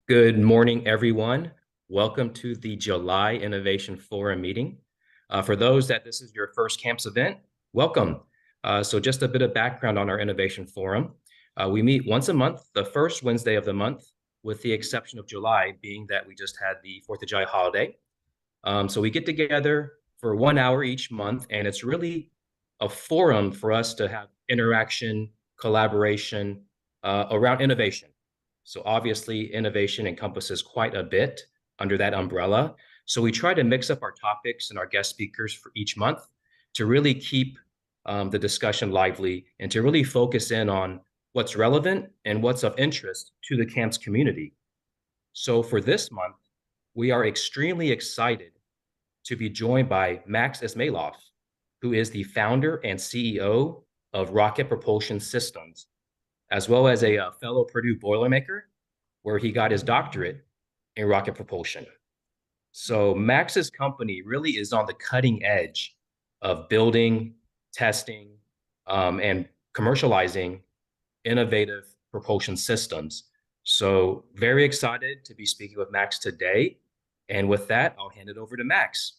Good morning, everyone. Welcome to the July Innovation Forum meeting. For those that this is your first camps event, welcome. So just a bit of background on our Innovation Forum. We meet once a month, the first Wednesday of the month, with the exception of July, being that we just had the 4th of July holiday. So we get together for 1 hour each month, and it's really a forum for us to have interaction, collaboration around innovation. So obviously, innovation encompasses quite a bit under that umbrella. So we try to mix up our topics and our guest speakers for each month to really keep the discussion lively and to really focus in on what's relevant and what's of interest to the campus community. So for this month, we are extremely excited to be joined by Max Ismailov, who is the founder and CEO of Rocket Propulsion Systems, as well as a fellow Purdue Boilermaker, where he got his doctorate in rocket propulsion. So Max's company really is on the cutting edge of building, testing, and commercializing innovative propulsion systems. So very excited to be speaking with Max today. And with that, I'll hand it over to Max.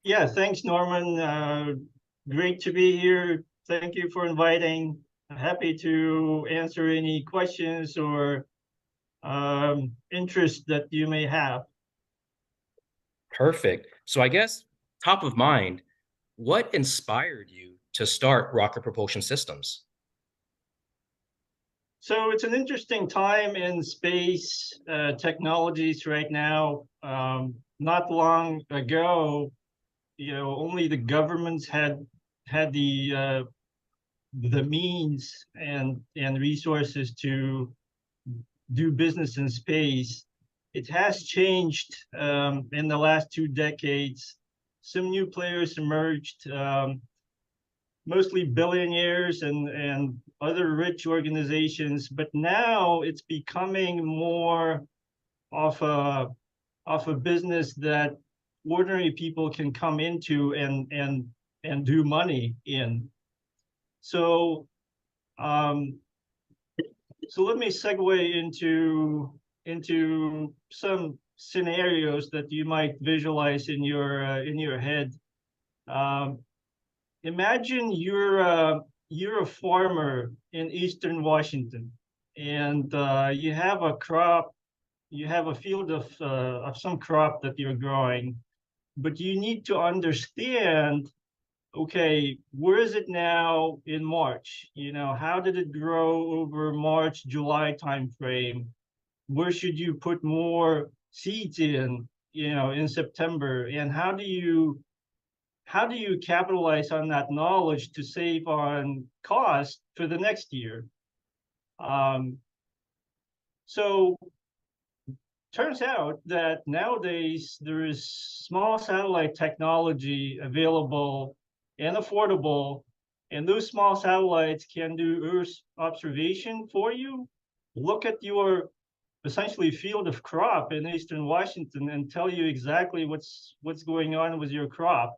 Yeah, thanks, Norman. Great to be here. Thank you for inviting. I'm happy to answer any questions or interest that you may have. Perfect. So I guess top of mind, what inspired you to start Rocket Propulsion Systems? So it's an interesting time in space technologies right now. Not long ago, only the governments had the means and resources to do business in space. It has changed in the last 2 decades. Some new players emerged, mostly billionaires and other rich organizations, but now it's becoming more of a business that ordinary people can come into and do money in. So so let me segue into some scenarios that you might visualize in your head. Imagine you're a farmer in Eastern Washington, and you have a crop, you have a field of some crop that you're growing, but you need to understand, okay, where is it now in March? How did it grow over March, July timeframe? Where should you put more seeds in September? And how do you capitalize on that knowledge to save on cost for the next year? So turns out that nowadays there is small satellite technology available and affordable, and those small satellites can do Earth observation for you, look at your essentially field of crop in Eastern Washington and tell you exactly what's going on with your crop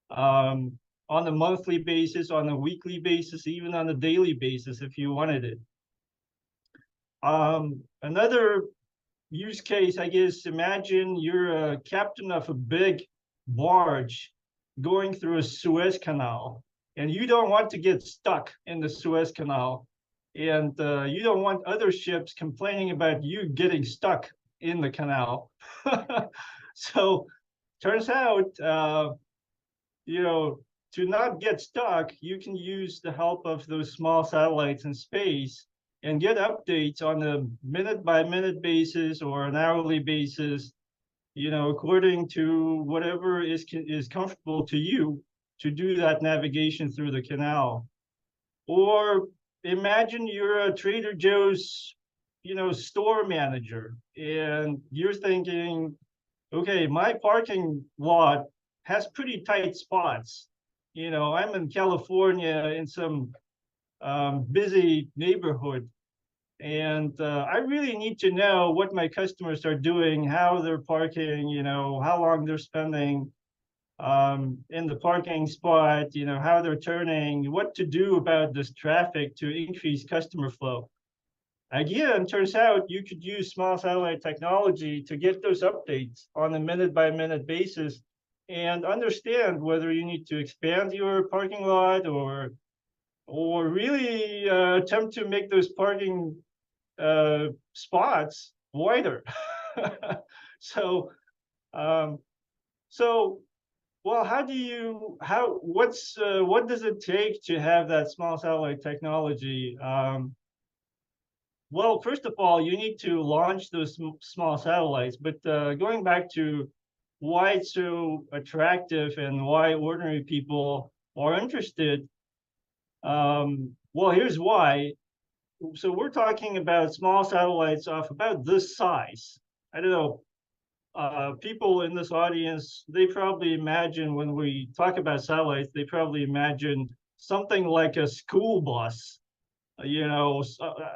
on a monthly basis, on a weekly basis, even on a daily basis if you wanted it. Another use case, I guess, imagine you're a captain of a big barge going through a Suez Canal, and you don't want to get stuck in the Suez Canal, and you don't want other ships complaining about you getting stuck in the canal. So turns out, to not get stuck, you can use the help of those small satellites in space and get updates on a minute-by-minute basis or an hourly basis, according to whatever is comfortable to you to do that navigation through the canal. Or imagine you're a Trader Joe's, store manager, and you're thinking, okay, my parking lot has pretty tight spots. I'm in California in some busy neighborhood, and I really need to know what my customers are doing, how they're parking, how long they're spending in the parking spot, how they're turning, what to do about this traffic to increase customer flow. Again, turns out you could use small satellite technology to get those updates on a minute-by-minute basis and understand whether you need to expand your parking lot or really attempt to make those parking spots wider. So, um, so well, what does it take to have that small satellite technology? Well, first of all, you need to launch those small satellites. But going back to why it's so attractive and why ordinary people are interested, well, here's why. So we're talking about small satellites of about this size. I don't know, people in this audience, they probably imagine when we talk about satellites, they probably imagine something like a school bus,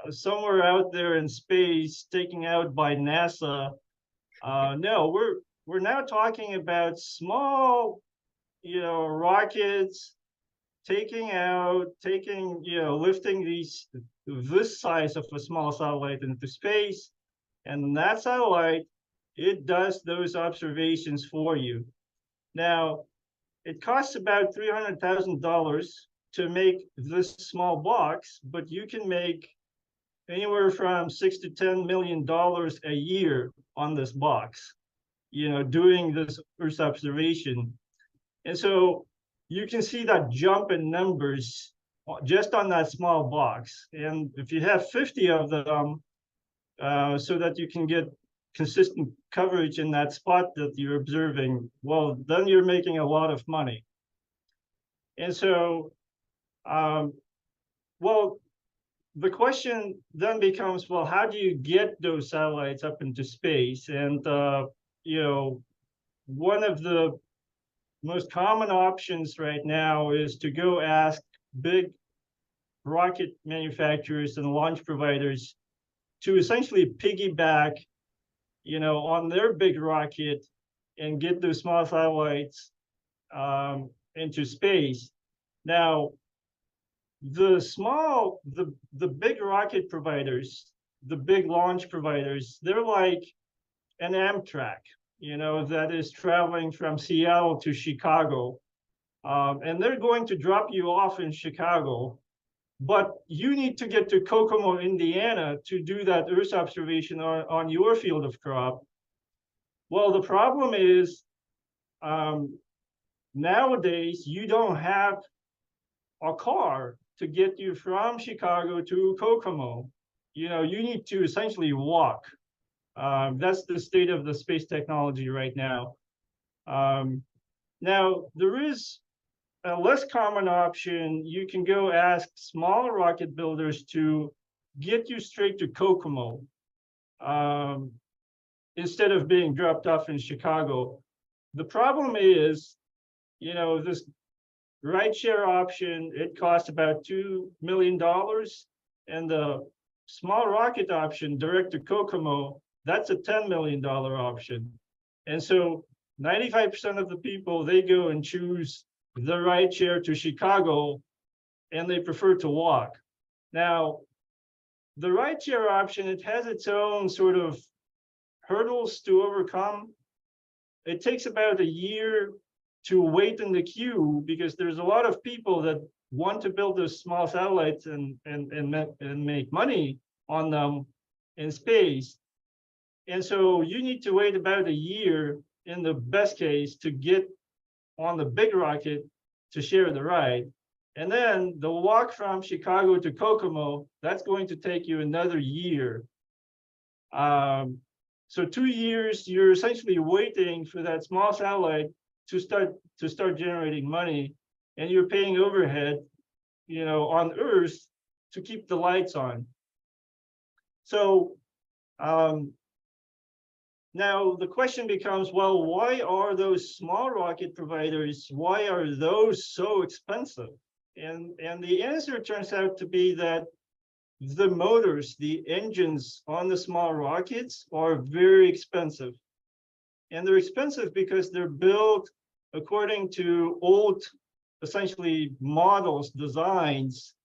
somewhere out there in space, taken out by NASA. No, we're now talking about small, rockets lifting this size of a small satellite into space, and that satellite, it does those observations for you. Now, it costs about $300,000 to make this small box, but you can make anywhere from $6 to $10 million a year on this box, doing this Earth observation. And so you can see that jump in numbers just on that small box. And if you have 50 of them, so that you can get consistent coverage in that spot that you're observing, well, then you're making a lot of money. And so, well, the question then becomes, well, how do you get those satellites up into space? And, one of the most common options right now is to go ask big rocket manufacturers and launch providers to essentially piggyback, on their big rocket and get those small satellites into space. Now, the big rocket providers, the big launch providers, they're like an Amtrak, that is traveling from Seattle to Chicago. And they're going to drop you off in Chicago, but you need to get to Kokomo, Indiana to do that Earth observation on your field of crop. Well, the problem is nowadays you don't have a car to get you from Chicago to Kokomo. You need to essentially walk. That's the state of the space technology right now. Now, there is a less common option. You can go ask small rocket builders to get you straight to Kokomo instead of being dropped off in Chicago. The problem is, this rideshare option, it costs about $2 million. And the small rocket option, direct to Kokomo, that's a $10 million option. And so 95% of the people, they go and choose the rideshare to Chicago, and they prefer to walk. Now, the rideshare option, it has its own sort of hurdles to overcome. It takes about a year to wait in the queue because there's a lot of people that want to build those small satellites and make money on them in space. And so you need to wait about a year in the best case to get on the big rocket to share the ride. And then the walk from Chicago to Kokomo, that's going to take you another year. So 2 years, you're essentially waiting for that small satellite to start generating money, and you're paying overhead, on Earth to keep the lights on. So now the question becomes, well, why are those small rocket providers, why are those so expensive? And the answer turns out to be that the motors, the engines on the small rockets are very expensive. And they're expensive because they're built according to old, essentially, models, designs.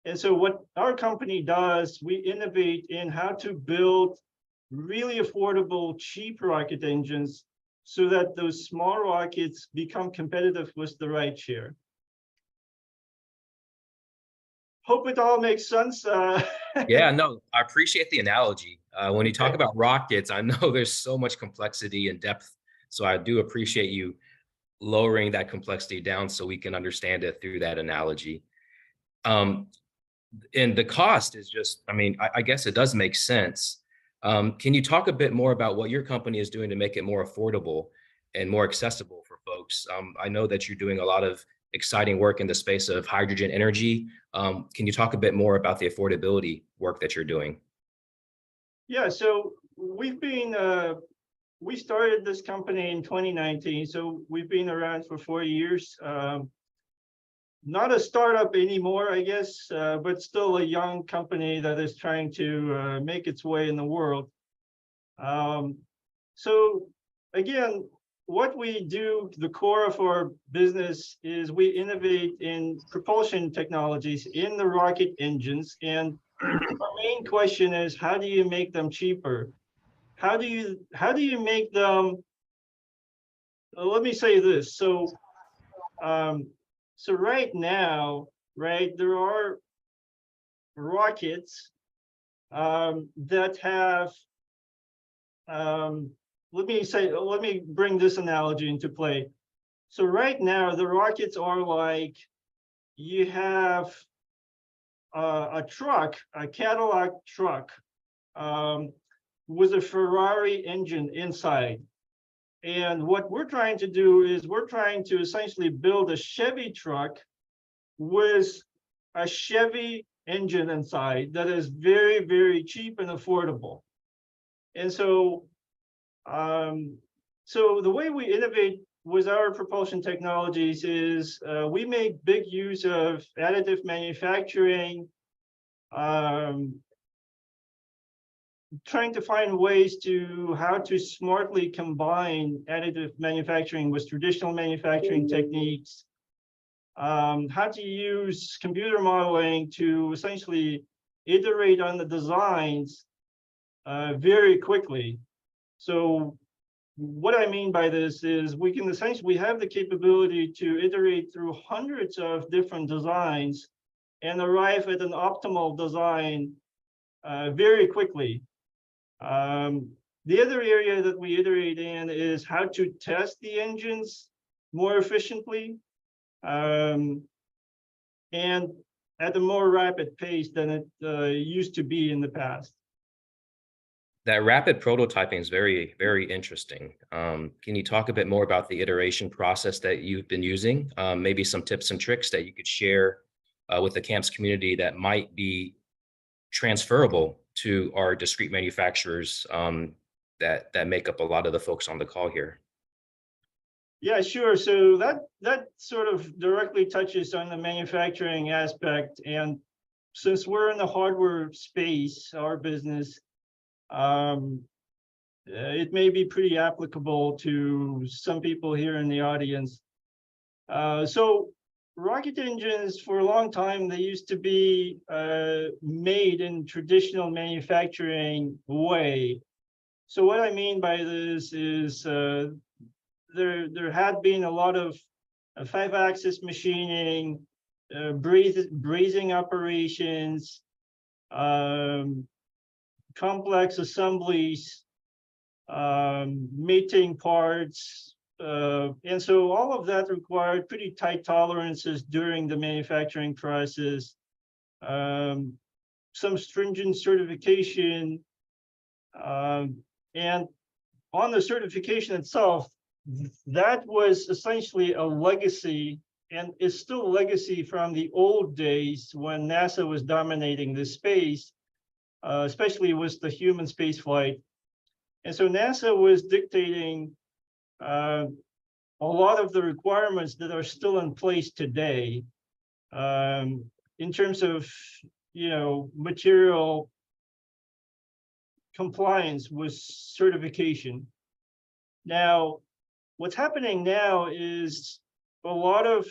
And so what our company does, we innovate in how to build really affordable, cheap rocket engines so that those small rockets become competitive with the rideshare. Hope it all makes sense. Yeah, no, I appreciate the analogy. When you talk about rockets, I know there's so much complexity and depth. So I do appreciate you lowering that complexity down so we can understand it through that analogy. Um, and the cost is just, I mean, I guess it does make sense. Can you talk a bit more about what your company is doing to make it more affordable and more accessible for folks? I know that you're doing a lot of exciting work in the space of hydrogen energy. Can you talk a bit more about the affordability work that you're doing? Yeah, so we started this company in 2019, so we've been around for 4 years. Not a startup anymore, I guess, but still a young company that is trying to make its way in the world. Um, so again, what we do, the core of our business is we innovate in propulsion technologies in the rocket engines. And our main question is, how do you make them cheaper? How do you make them? Let me say this. Um, so right now, right, there are rockets that have. Um, let me bring this analogy into play. So right now, the rockets are like you have a truck, a Cadillac truck, um, with a Ferrari engine inside. And what we're trying to do is we're trying to essentially build a Chevy truck with a Chevy engine inside that is very, very cheap and affordable. And um, so the way we innovate with our propulsion technologies is we make big use of additive manufacturing, um, trying to find ways to how to smartly combine additive manufacturing with traditional manufacturing techniques, how to use computer modeling to essentially iterate on the designs very quickly. So what I mean by this is we have the capability to iterate through hundreds of different designs and arrive at an optimal design very quickly. The other area that we iterate in is how to test the engines more efficiently um, and at a more rapid pace than it used to be in the past. That rapid prototyping is very, very interesting. Can you talk a bit more about the iteration process that you've been using? Maybe some tips and tricks that you could share with the camps community that might be transferable to our discrete manufacturers that make up a lot of the folks on the call here. Yeah, sure. So that sort of directly touches on the manufacturing aspect. And since we're in the hardware space, our business, um, it may be pretty applicable to some people here in the audience. So rocket engines, for a long time, they used to be made in traditional manufacturing way. So what I mean by this is there had been a lot of 5-axis machining, brazing operations, complex assemblies, mating parts. And so all of that required pretty tight tolerances during the manufacturing process, some stringent certification, and on the certification itself, that was essentially a legacy and is still a legacy from the old days when NASA was dominating the space, especially with the human space flight. And so NASA was dictating a lot of the requirements that are still in place today in terms of, material compliance with certification. Now, what's happening now is a lot of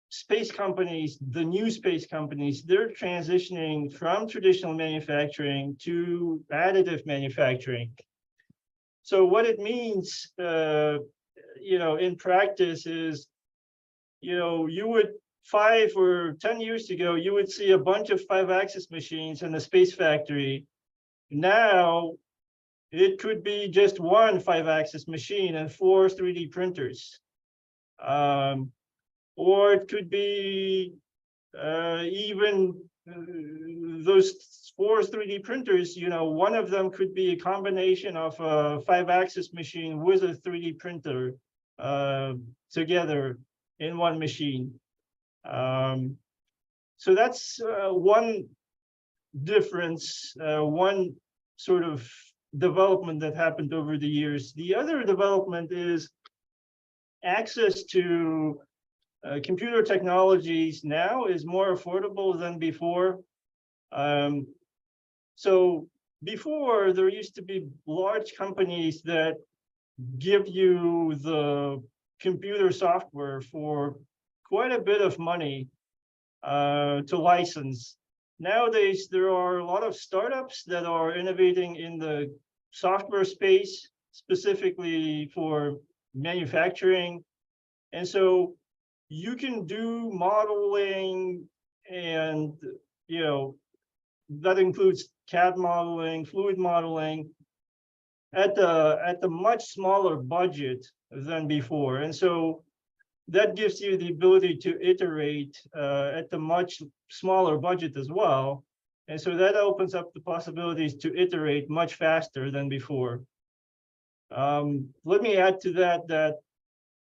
space companies, the new space companies, they're transitioning from traditional manufacturing to additive manufacturing. So what it means, in practice is, you would 5 or 10 years ago, you would see a bunch of 5-axis machines in the space factory. Now, it could be just one 5-axis machine and 4 3D printers. Or it could be even those 4 3D printers, one of them could be a combination of a 5-axis machine with a 3D printer together in one machine. So that's one difference, one sort of development that happened over the years. The other development is access to computer technologies now is more affordable than before. So before, there used to be large companies that give you the computer software for quite a bit of money to license. Nowadays, there are a lot of startups that are innovating in the software space, specifically for manufacturing. And so you can do modeling, and that includes CAD modeling, fluid modeling, at the much smaller budget than before. And so that gives you the ability to iterate at the much smaller budget as well. And so that opens up the possibilities to iterate much faster than before. Let me add to that,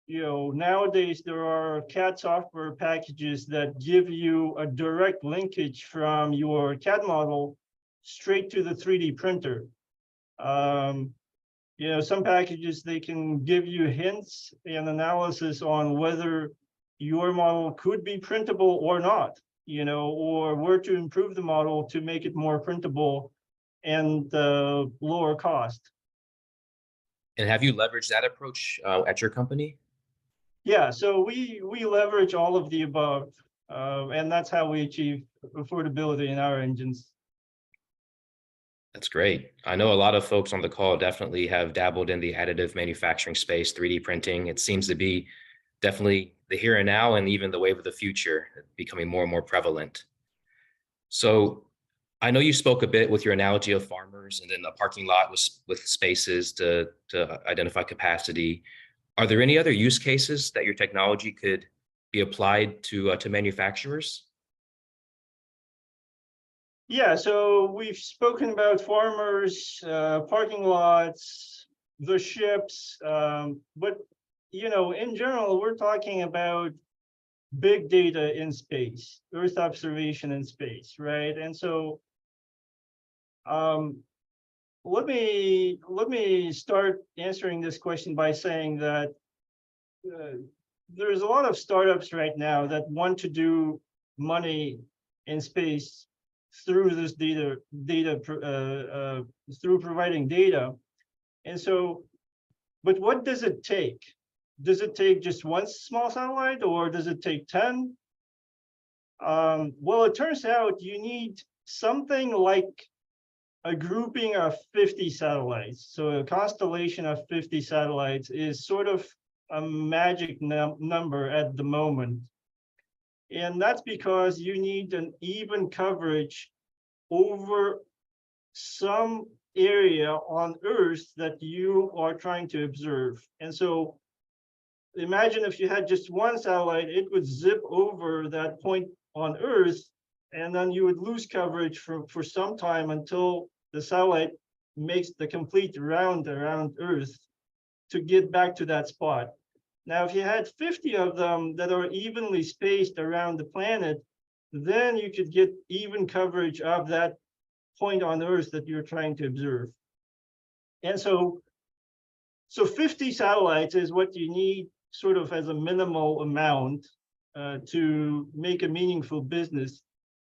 nowadays there are CAD software packages that give you a direct linkage from your CAD model straight to the 3D printer. Some packages, they can give you hints and analysis on whether your model could be printable or not, or where to improve the model to make it more printable and lower cost. And have you leveraged that approach at your company? Yeah, so we leverage all of the above, and that's how we achieve affordability in our engines. That's great. I know a lot of folks on the call definitely have dabbled in the additive manufacturing space, 3D printing. It seems to be definitely the here and now, and even the wave of the future, becoming more and more prevalent. So I know you spoke a bit with your analogy of farmers and then a parking lot with spaces to identify capacity. Are there any other use cases that your technology could be applied to manufacturers? Yeah, so we've spoken about farmers, parking lots, the ships, but in general, we're talking about big data in space, Earth observation in space, right? And so let me start answering this question by saying that there's a lot of startups right now that want to do money in space through this through providing data. And so, but what does it take? Does it take just one small satellite, or does it take 10? Well, it turns out you need something like a grouping of 50 satellites. So a constellation of 50 satellites is sort of a magic number at the moment. And that's because you need an even coverage over some area on Earth that you are trying to observe. And so imagine if you had just one satellite, it would zip over that point on Earth, and then you would lose coverage for some time until the satellite makes the complete round around Earth to get back to that spot. Now, if you had 50 of them that are evenly spaced around the planet, then you could get even coverage of that point on Earth that you're trying to observe. And so 50 satellites is what you need sort of as a minimal amount to make a meaningful business.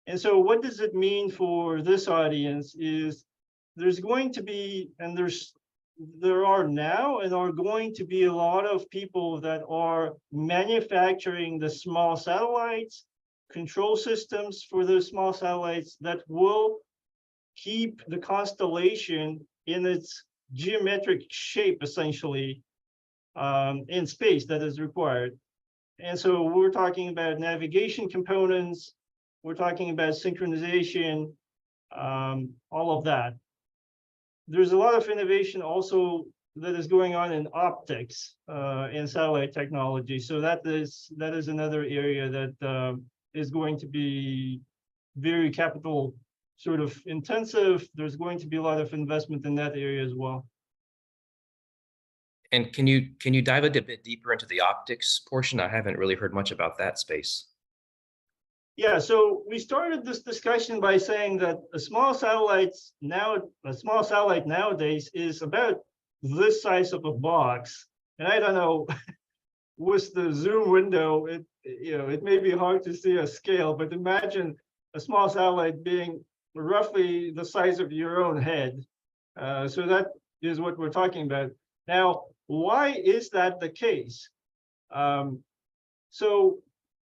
And so what does it mean for this audience is there's going to be, and there's there are now and are going to be a lot of people that are manufacturing the small satellites, control systems for those small satellites that will keep the constellation in its geometric shape, essentially, in space that is required. And so we're talking about navigation components, we're talking about synchronization, all of that. There's a lot of innovation also that is going on in optics in satellite technology. So that is another area that is going to be very capital sort of intensive. There's going to be a lot of investment in that area as well. And can you dive a bit deeper into the optics portion? I haven't really heard much about that space. Yeah, so we started this discussion by saying that a small satellite nowadays is about this size of a box. And I don't know, with the zoom window, it may be hard to see a scale, but imagine a small satellite being roughly the size of your own head. So that is what we're talking about. Now, why is that the case? So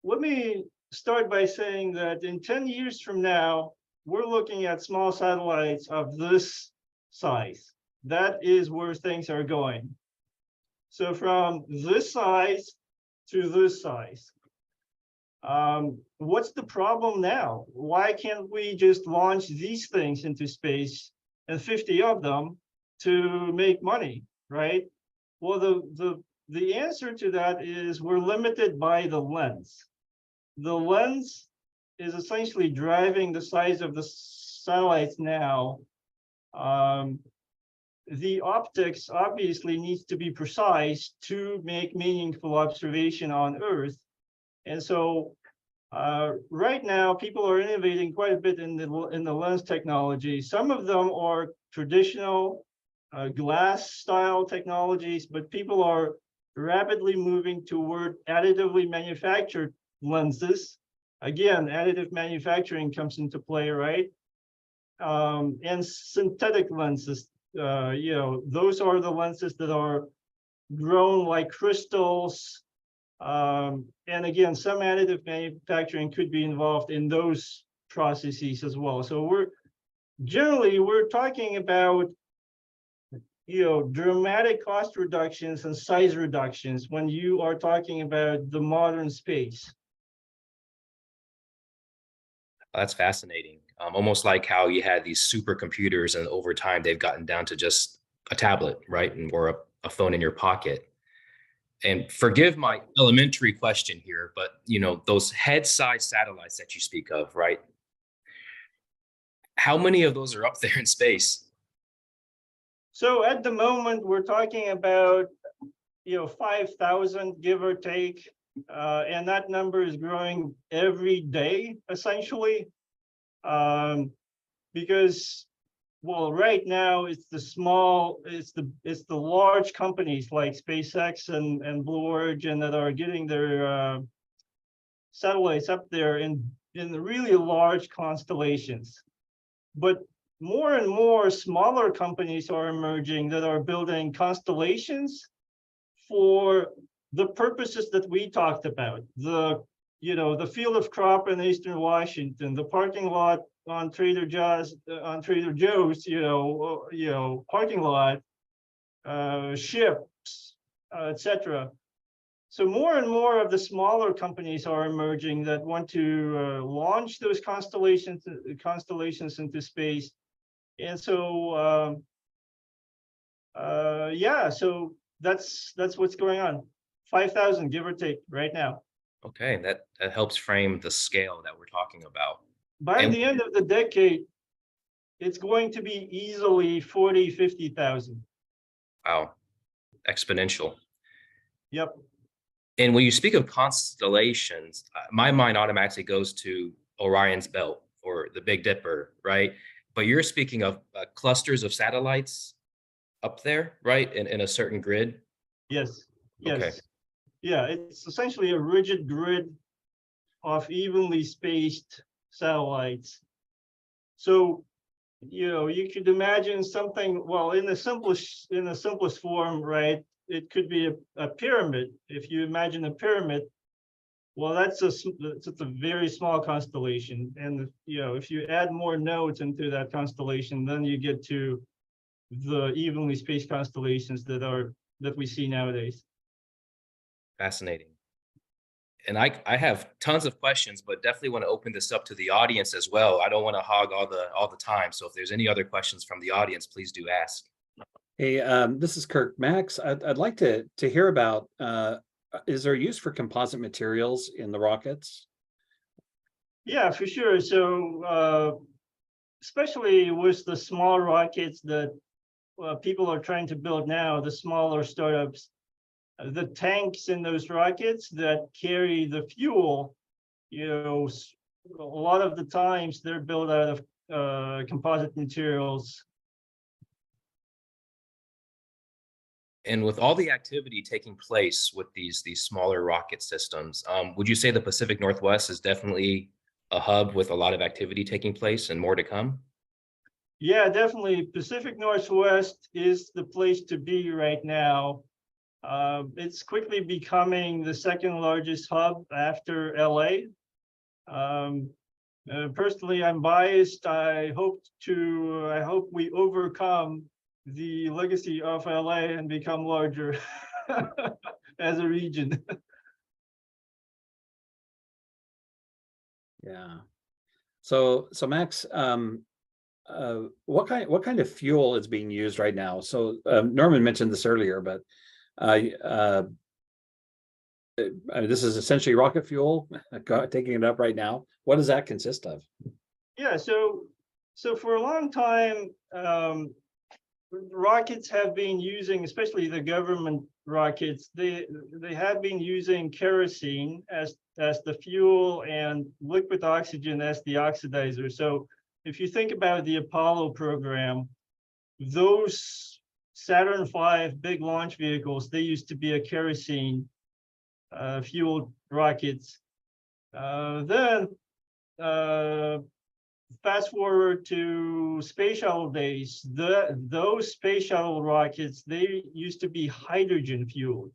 let me start by saying that in 10 years from now, we're looking at small satellites of this size. That is where things are going. So from this size to this size. What's the problem now? Why can't we just launch these things into space and 50 of them to make money, right? Well, the answer to that is we're limited by the lens. The lens is essentially driving the size of the satellites now. The optics obviously needs to be precise to make meaningful observation on Earth. And so right now, people are innovating quite a bit in the lens technology. Some of them are traditional glass style technologies, but people are rapidly moving toward additively manufactured lenses. Again, additive manufacturing comes into play, right? And synthetic lenses, those are the lenses that are grown like crystals. And again, some additive manufacturing could be involved in those processes as well. So we're talking about dramatic cost reductions and size reductions when you are talking about the modern space. That's fascinating. Almost like how you had these supercomputers, and over time they've gotten down to just a tablet, right, or a phone in your pocket. And forgive my elementary question here, but those head-sized satellites that you speak of, right? How many of those are up there in space? So at the moment, we're talking about 5,000, give or take, and that number is growing every day, essentially, because, well, right now it's the large companies like SpaceX and Blue Origin that are getting their satellites up there in the really large constellations, but more and more smaller companies are emerging that are building constellations for the purposes that we talked about. The field of crop in Eastern Washington, the parking lot on Trader Joe's, parking lot, ships, etc. So more and more of the smaller companies are emerging that want to launch those constellations into space. And so, so that's what's going on. 5,000, give or take, right now. Okay, that helps frame the scale that we're talking about. By the end of the decade, it's going to be easily 40, 50,000. Wow, exponential. Yep. And when you speak of constellations, my mind automatically goes to Orion's Belt or the Big Dipper, right? But you're speaking of clusters of satellites up there, right? In a certain grid? Yes. Okay. Yeah, it's essentially a rigid grid of evenly spaced satellites. So You could imagine something, well, in the simplest form, right? It could be a pyramid. If you imagine a pyramid, well, that's a very small constellation. And if you add more nodes into that constellation, then you get to the evenly spaced constellations that we see nowadays. Fascinating. And I have tons of questions, but definitely want to open this up to the audience as well. I don't want to hog all the time. So if there's any other questions from the audience, please do ask. Hey, this is Kirk. Max, I'd like to hear about, is there use for composite materials in the rockets? Yeah, for sure. So especially with the small rockets that people are trying to build now, the smaller startups, the tanks in those rockets that carry the fuel, a lot of the times they're built out of composite materials. And with all the activity taking place with these smaller rocket systems, would you say the Pacific Northwest is definitely a hub with a lot of activity taking place and more to come? Yeah, definitely. Pacific Northwest is the place to be right now. It's quickly becoming the second largest hub after LA. Personally, I'm biased. I hope we overcome the legacy of LA and become larger as a region. Yeah. So Max, what kind of fuel is being used right now? So Norman mentioned this earlier, but this is essentially rocket fuel, taking it up right now. What does that consist of? Yeah, so for a long time, rockets have been using, especially the government rockets, they have been using kerosene as the fuel and liquid oxygen as the oxidizer. So if you think about the Apollo program, those Saturn V big launch vehicles, they used to be a kerosene fueled rockets. Then fast forward to space shuttle days, those space shuttle rockets, they used to be hydrogen fueled.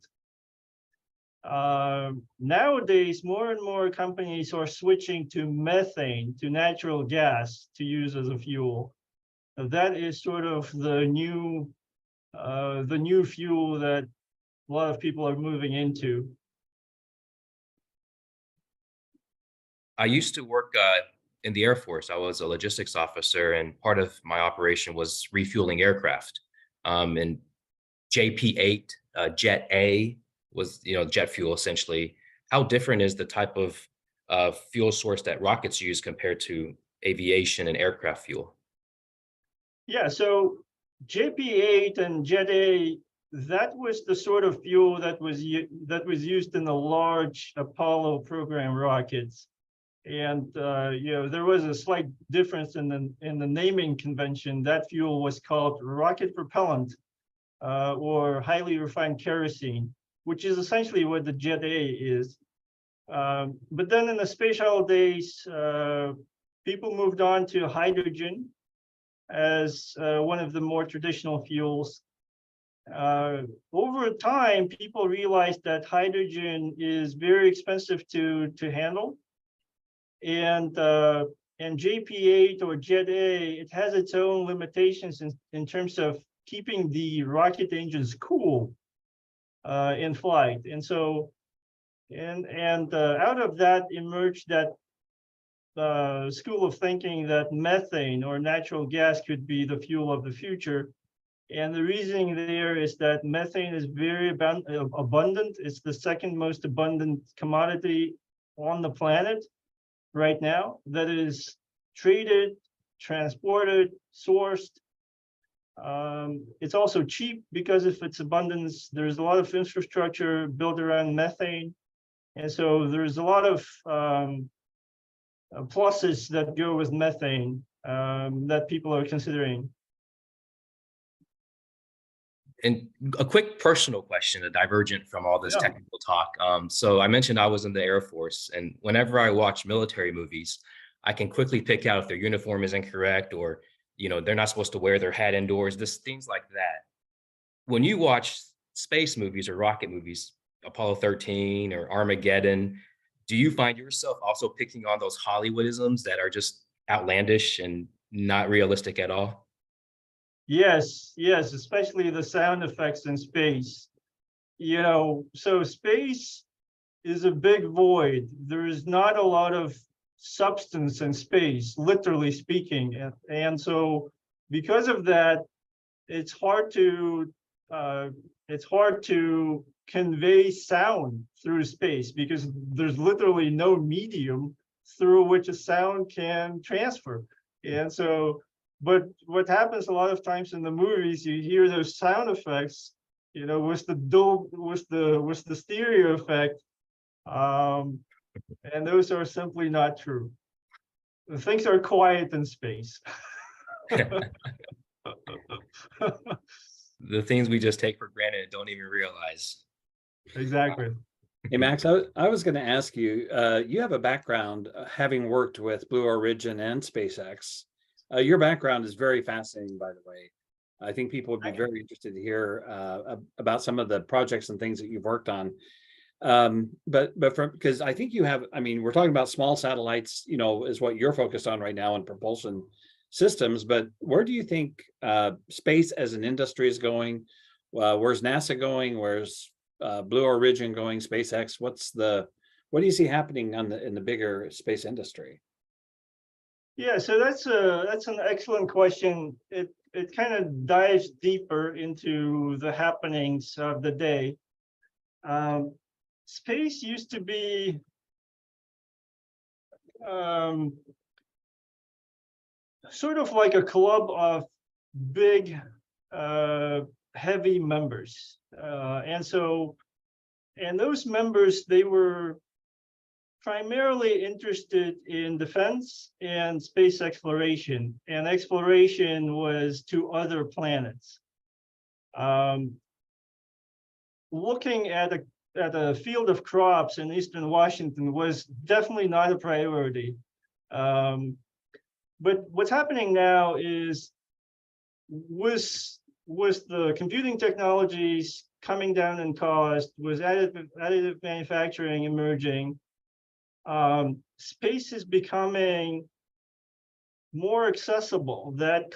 Nowadays, more and more companies are switching to methane, to natural gas to use as a fuel. That is sort of the new fuel that a lot of people are moving into. I used to work in the Air Force. I was a logistics officer, and part of my operation was refueling aircraft. And JP-8, Jet A was, jet fuel essentially. How different is the type of fuel source that rockets use compared to aviation and aircraft fuel? Yeah, so JP-8 and Jet A, that was the sort of fuel that was used in the large Apollo program rockets. And there was a slight difference in the naming convention. That fuel was called rocket propellant, or highly refined kerosene, which is essentially what the Jet A is. But then in the space shuttle days, people moved on to hydrogen as one of the more traditional fuels. Over time, people realized that hydrogen is very expensive to handle. And JP-8 or Jet A, it has its own limitations in terms of keeping the rocket engines cool in flight. And so, out of that emerged that school of thinking that methane or natural gas could be the fuel of the future. And the reasoning there is that methane is very abundant. It's the second most abundant commodity on the planet right now that is traded, transported, sourced. It's also cheap because of its abundance. There's a lot of infrastructure built around methane. And so there's a lot of pluses that go with methane that people are considering. And a quick personal question, a divergent from all this technical talk. So I mentioned I was in the Air Force, and whenever I watch military movies, I can quickly pick out if their uniform is incorrect or, they're not supposed to wear their hat indoors, things like that. When you watch space movies or rocket movies, Apollo 13 or Armageddon, do you find yourself also picking on those Hollywoodisms that are just outlandish and not realistic at all? Yes, yes, especially the sound effects in space. So space is a big void. There is not a lot of substance in space, literally speaking. And so because of that, it's hard to convey sound through space because there's literally no medium through which a sound can transfer. And so, but what happens a lot of times in the movies, you hear those sound effects, with the stereo effect, and those are simply not true. Things are quiet in space. The things we just take for granted and don't even realize. Exactly. Hey, Max, I was going to ask you, you have a background having worked with Blue Origin and SpaceX. Your background is very fascinating, by the way. I think people would be very interested to hear about some of the projects and things that you've worked on. But because I think you have, we're talking about small satellites, is what you're focused on right now in propulsion systems, but where do you think space as an industry is going? Where's NASA going? Where's Blue Origin going? SpaceX? What do you see happening in the bigger space industry? Yeah, so that's an excellent question. It kind of dives deeper into the happenings of the day. Space used to be sort of like a club of big, heavy members. And those members, they were primarily interested in defense and space exploration. And exploration was to other planets. Looking at a field of crops in Eastern Washington was definitely not a priority. But what's happening now is, with the computing technologies coming down in cost, was additive manufacturing emerging, space is becoming more accessible. That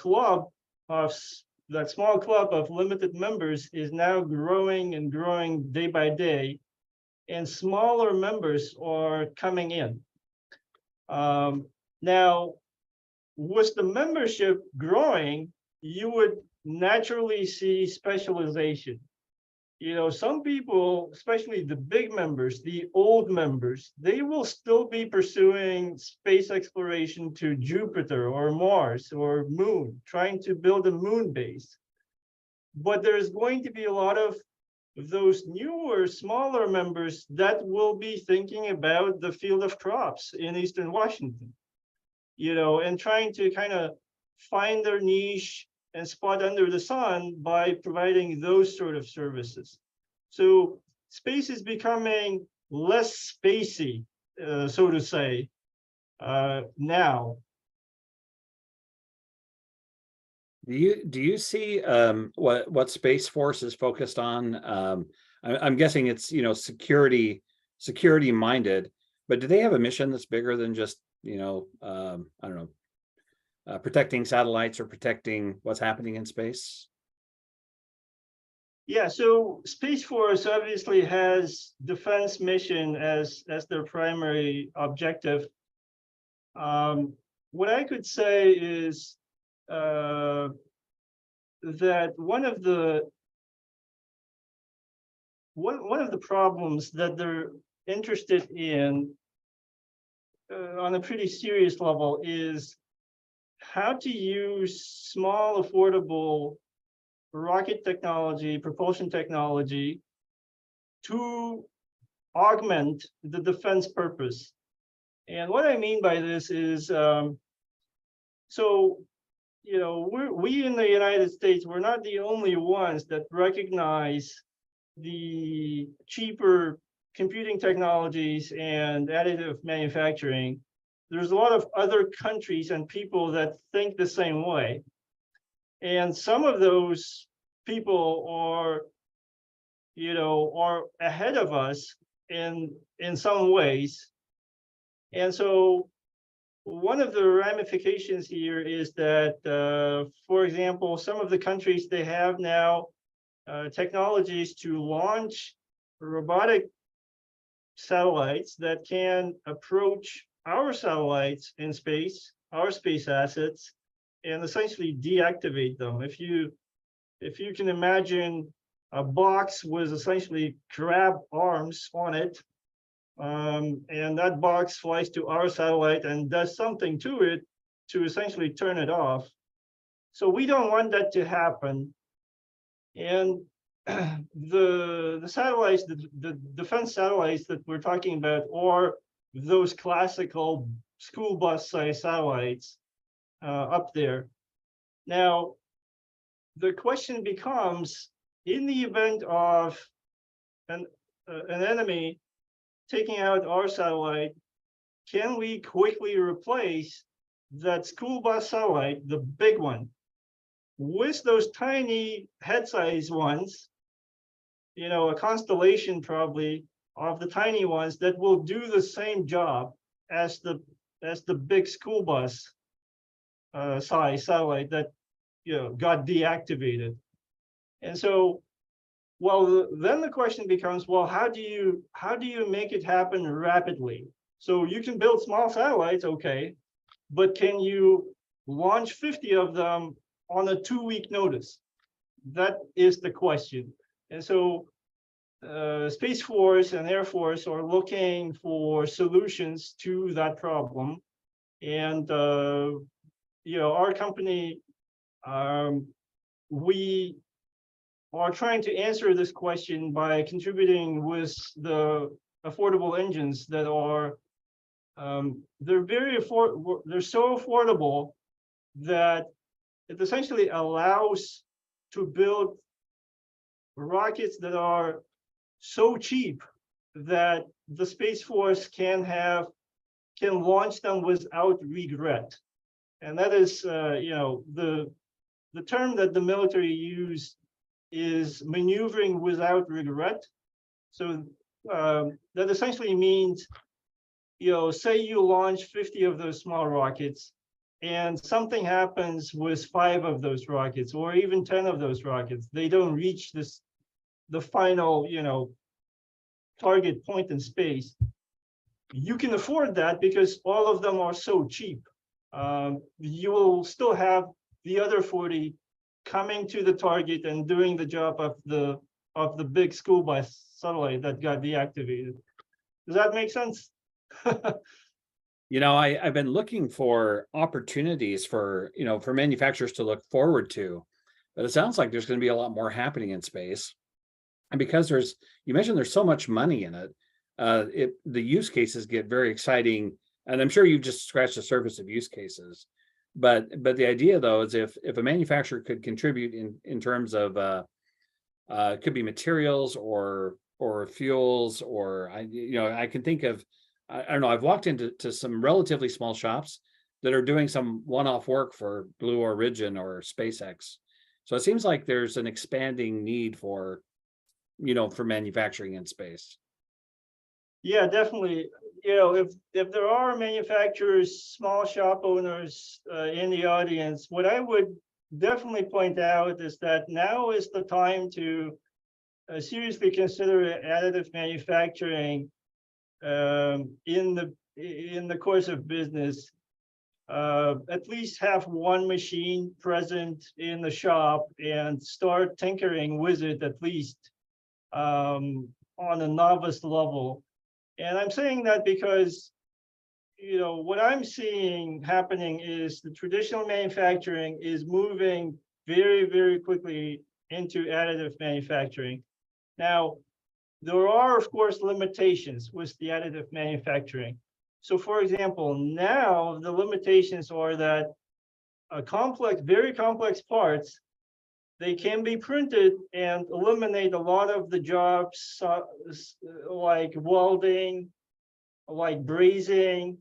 small club of limited members is now growing and growing day by day, and smaller members are coming in. Now, with the membership growing, you would naturally see specialization. Some people, especially the big members, the old members, they will still be pursuing space exploration to Jupiter or Mars or Moon, trying to build a moon base. But there's going to be a lot of those newer, smaller members that will be thinking about the field of crops in Eastern Washington, and trying to kind of find their niche and spot under the sun by providing those sort of services. So space is becoming less spacey, so to say, now. Do you see what Space Force is focused on? I'm guessing it's security minded, but do they have a mission that's bigger than just I don't know, protecting satellites or protecting what's happening in space? Yeah, so Space Force obviously has defense mission as their primary objective. What I could say is that one of the problems that they're interested in on a pretty serious level is how to use small, affordable rocket technology, propulsion technology, to augment the defense purpose. And what I mean by this is, we in the United States, we're not the only ones that recognize the cheaper computing technologies and additive manufacturing. There's a lot of other countries and people that think the same way. And some of those people are, are ahead of us in some ways. And so one of the ramifications here is that, for example, some of the countries, they have now technologies to launch robotic satellites that can approach our satellites in space, our space assets, and essentially deactivate them. If you can imagine a box with essentially crab arms on it, and that box flies to our satellite and does something to it to essentially turn it off. So we don't want that to happen. And the satellites, the defense satellites that we're talking about, are those classical school bus size satellites up there. Now, the question becomes, in the event of an enemy taking out our satellite, can we quickly replace that school bus satellite, the big one, with those tiny head size ones, a constellation probably of the tiny ones that will do the same job as the big school bus size satellite that got deactivated. And so, well, then the question becomes, well, how do you make it happen rapidly? So you can build small satellites, okay, but can you launch 50 of them on a 2-week notice? That is the question. And so Space Force and Air Force are looking for solutions to that problem. And our company, we are trying to answer this question by contributing with the affordable engines that are they're so affordable that it essentially allows to build rockets that are so cheap that the Space Force can launch them without regret. And that is, the term that the military use is maneuvering without regret. So that essentially means, say you launch 50 of those small rockets and something happens with 5 of those rockets or even 10 of those rockets. They don't reach the final, target point in space. You can afford that because all of them are so cheap. You will still have the other 40 coming to the target and doing the job of the big school bus satellite that got deactivated. Does that make sense? I've been looking for opportunities for manufacturers to look forward to, but it sounds like there's going to be a lot more happening in space. And because you mentioned there's so much money in it, the use cases get very exciting. And I'm sure you've just scratched the surface of use cases. But the idea, though, is if a manufacturer could contribute in terms of it could be materials or fuels, or I can think of, I don't know, I've walked into some relatively small shops that are doing some one-off work for Blue Origin or SpaceX. So it seems like there's an expanding need for manufacturing in space. Yeah, definitely. If there are manufacturers, small shop owners in the audience, what I would definitely point out is that now is the time to seriously consider additive manufacturing in the course of business. At least have one machine present in the shop and start tinkering with it, at least on a novice level. And I'm saying that because, what I'm seeing happening is the traditional manufacturing is moving very, very quickly into additive manufacturing. Now, there are, of course, limitations with the additive manufacturing. So, for example, now the limitations are that very complex parts, they can be printed and eliminate a lot of the jobs like welding, like brazing,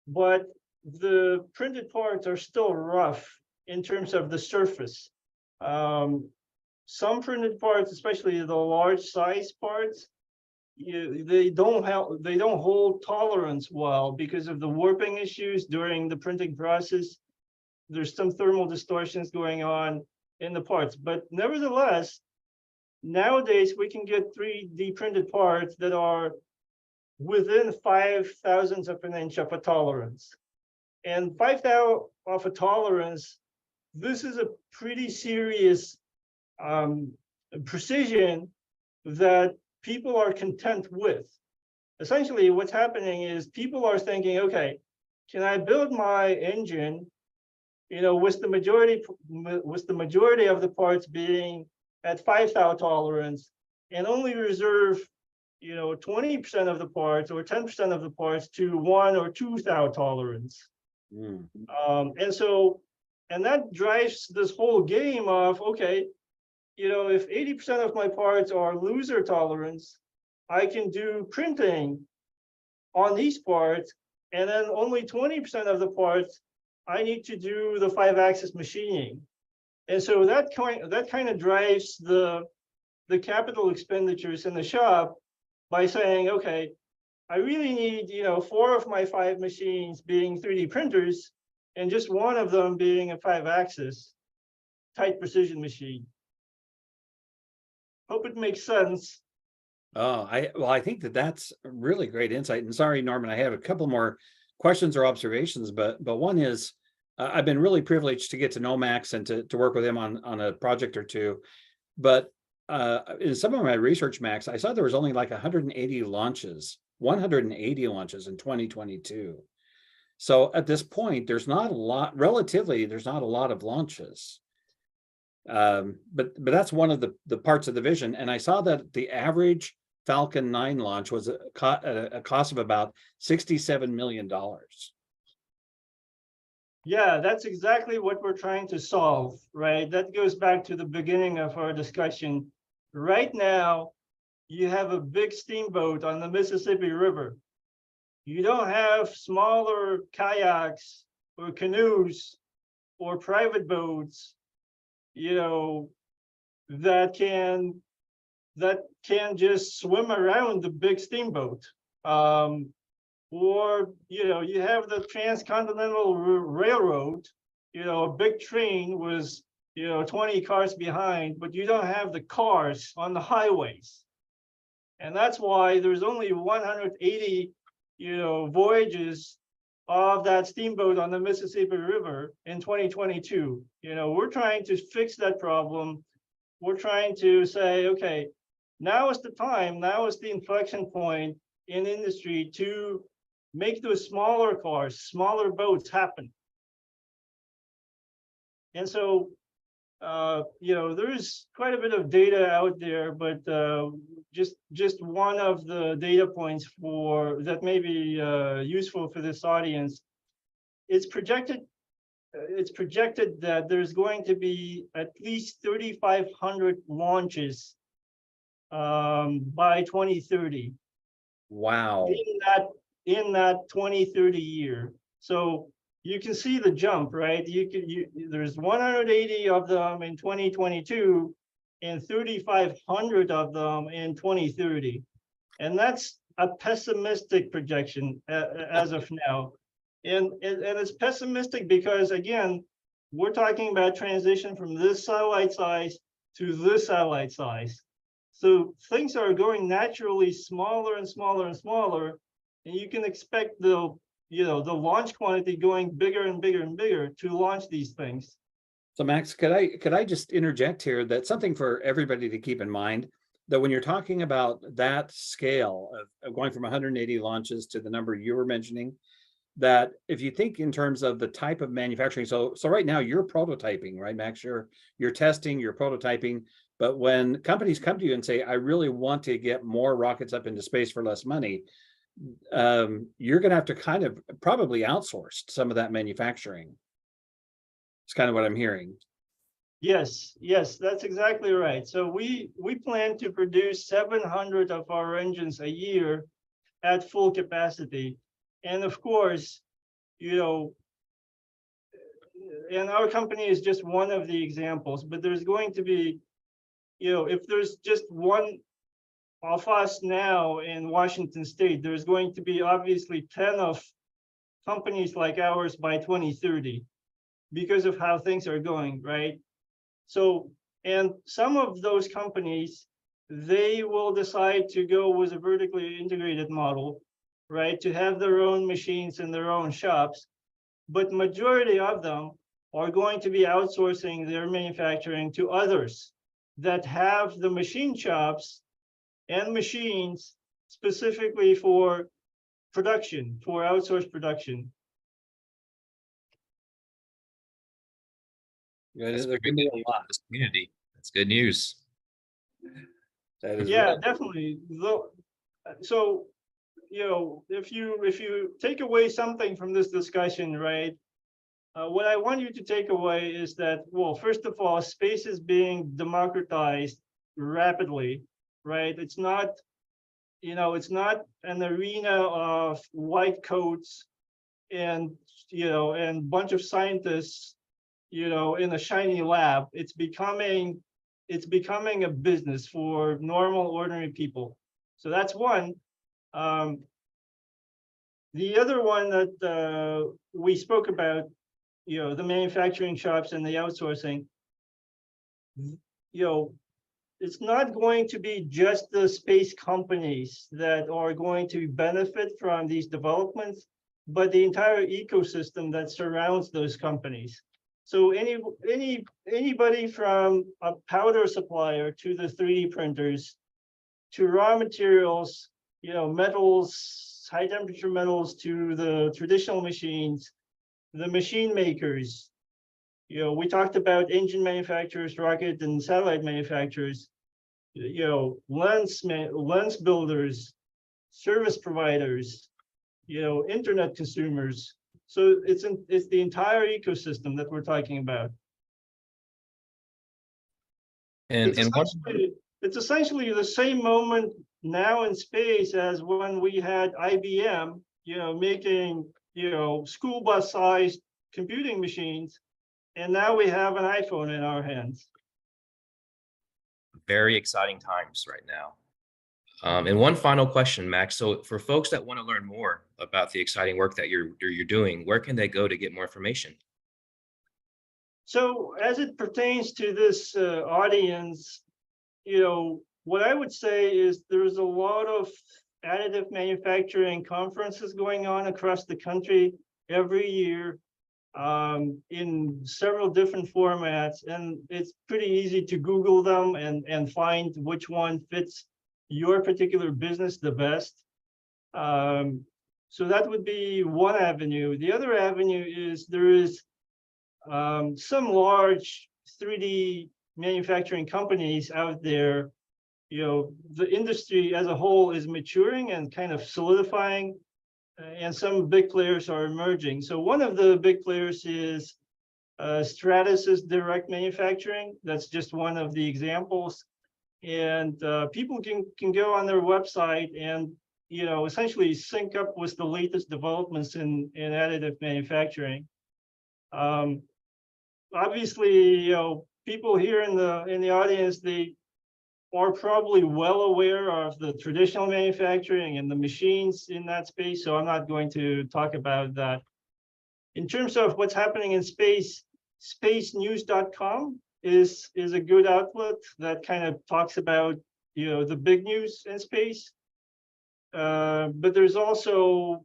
but the printed parts are still rough in terms of the surface. Some printed parts, especially the large size parts, they don't hold tolerance well because of the warping issues during the printing process. There's some thermal distortions going on in the parts, but nevertheless, nowadays we can get 3D printed parts that are within 5/1000th of an inch of a tolerance. And 5/1000th of a tolerance, this is a pretty serious precision that people are content with. Essentially, what's happening is people are thinking, okay, can I build my engine, with the majority of the parts being at 5/1000 tolerance, and only reserve 20% of the parts or 10% of the parts to 1 or 2/1000 tolerance. And that drives this whole game of, okay, if 80% of my parts are loser tolerance, I can do printing on these parts, and then only 20% of the parts I need to do the 5-axis machining. And so that kind of drives the capital expenditures in the shop by saying, okay, I really need 4 of my 5 machines being 3D printers, and just 1 of them being a 5-axis tight precision machine. Hope it makes sense. Oh, I think that's a really great insight. And sorry, Norman, I have a couple more questions or observations, but one is, I've been really privileged to get to know Max and to work with him on a project or two. But in some of my research, Max, I saw there was only like 180 launches in 2022. So at this point, there's not a lot, relatively, there's not a lot of launches. But that's one of the parts of the vision. And I saw that the average Falcon 9 launch was a cost of about $67 million. Yeah, that's exactly what we're trying to solve, right? That goes back to the beginning of our discussion. Right now, you have a big steamboat on the Mississippi River. You don't have smaller kayaks or canoes or private boats, that can just swim around the big steamboat. Or, you have the Transcontinental Railroad, a big train was, 20 cars behind, but you don't have the cars on the highways. And that's why there's only 180, voyages of that steamboat on the Mississippi River in 2022. We're trying to fix that problem. We're trying to say, okay, now is the time, now is the inflection point in industry to make those smaller cars, smaller boats happen. And so, there's quite a bit of data out there, but just one of the data points that may be useful for this audience. It's projected that there's going to be at least 3,500 launches by 2030. Wow. In that 2030 year. So you can see the jump, right? There's 180 of them in 2022 and 3,500 of them in 2030. And that's a pessimistic projection as of now. And it's pessimistic because, again, we're talking about transition from this satellite size to this satellite size. So things are going naturally smaller and smaller and smaller, and you can expect the launch quantity going bigger and bigger and bigger to launch these things. So Max, could I just interject here that something for everybody to keep in mind, that when you're talking about that scale of going from 180 launches to the number you were mentioning, that if you think in terms of the type of manufacturing, so right now you're prototyping, right, Max? You're testing, you're prototyping, but when companies come to you and say, I really want to get more rockets up into space for less money, you're going to have to kind of probably outsource some of that manufacturing. It's kind of what I'm hearing. Yes, that's exactly right. So we plan to produce 700 of our engines a year at full capacity. And of course, and our company is just one of the examples, but there's going to be, if there's just one of us now in Washington State, there's going to be obviously 10 of companies like ours by 2030 because of how things are going, right? So, and some of those companies, they will decide to go with a vertically integrated model, right? To have their own machines in their own shops, but majority of them are going to be outsourcing their manufacturing to others that have the machine shops and machines specifically for production, for outsourced production. Yeah, That's there very can be cool a lot. for this community. That's good news. That is Yeah, really, definitely. So, if you take away something from this discussion, right? What I want you to take away is that, well, first of all, space is being democratized rapidly, right? It's not, it's not an arena of white coats and, and bunch of scientists, in a shiny lab. It's becoming a business for normal, ordinary people. So that's one. The other one that we spoke about, the manufacturing shops and the outsourcing, it's not going to be just the space companies that are going to benefit from these developments, but the entire ecosystem that surrounds those companies. So anybody from a powder supplier to the 3D printers, to raw materials, metals, high temperature metals, to the traditional machines, the machine makers. We talked about engine manufacturers, rocket and satellite manufacturers, lens builders, service providers, internet consumers. So it's the entire ecosystem that we're talking about. And It's essentially the same moment now in space as when we had IBM, making, school bus sized computing machines. And now we have an iPhone in our hands. very exciting times right now. And one final question, Max. So for folks that want to learn more about the exciting work that you're doing, where can they go to get more information? So as it pertains to this audience, what I would say is there's a lot of additive manufacturing conferences going on across the country every year in several different formats, and it's pretty easy to Google them and find which one fits your particular business the best. So that would be one avenue. The other avenue is there is some large 3D manufacturing companies out there. The industry as a whole is maturing and kind of solidifying, and some big players are emerging. So one of the big players is Stratasys Direct Manufacturing. That's just one of the examples. And people can go on their website and essentially sync up with the latest developments in additive manufacturing. Obviously, people here in the audience, they are probably well aware of the traditional manufacturing and the machines in that space, so I'm not going to talk about that. In terms of what's happening in space, spacenews.com is a good outlet that kind of talks about the big news in space. But there's also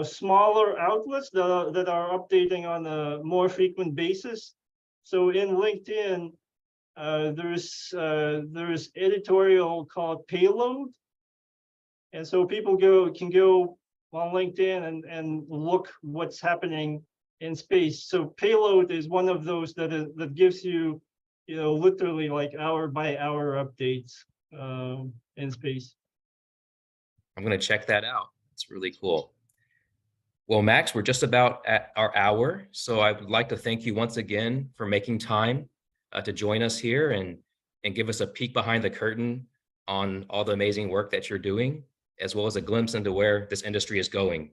smaller outlets that are updating on a more frequent basis. So in LinkedIn, there's editorial called Payload, and so people can go on LinkedIn and look what's happening in space. So Payload is one of those that gives you literally like hour by hour updates in space. I'm going to check that out. It's really cool. Well, Max, we're just about at our hour, so I would like to thank you once again for making time to join us here and give us a peek behind the curtain on all the amazing work that you're doing, as well as a glimpse into where this industry is going.